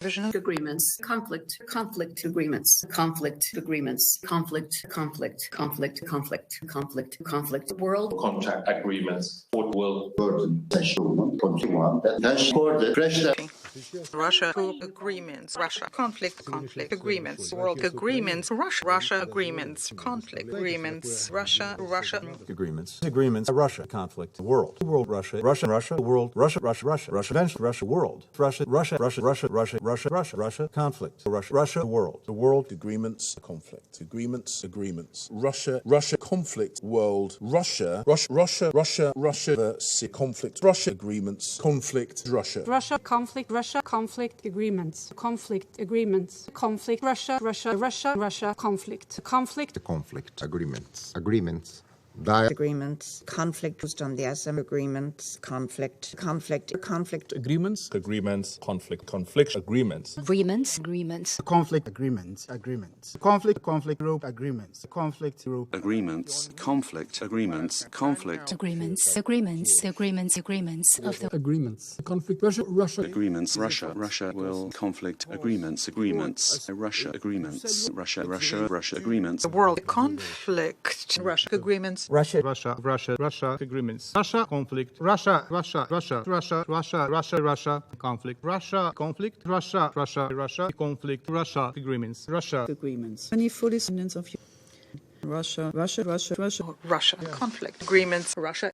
Provisional agreements, conflict agreements, world contract agreements, world Russia agreements, Russia conflict agreements, world agreements, Russia agreements, conflict agreements, Russia agreements, Russia conflict, world Russia world Russia world Russia conflict, Russia world agreements, conflict, agreements, Russia conflict, world Russia conflict, Russia agreements, conflict, Russia conflict agreements, conflict, Russia conflict agreements. Agreements, conflict used on the SM agreements, conflict agreements, conflict, agreements, conflict agreements, conflict agreements, conflict group agreements, conflict group agreements, conflict agreements, conflict agreements of the agreements, conflict Russia agreements, Russia will conflict agreements, Russia agreements, Russia agreements, the world conflict, Russia agreements, Russia agreements, Russia conflict, Russia conflict, Russia conflict, Russia conflict, Russia agreements, Many full descendants of Russia conflict agreements, Russia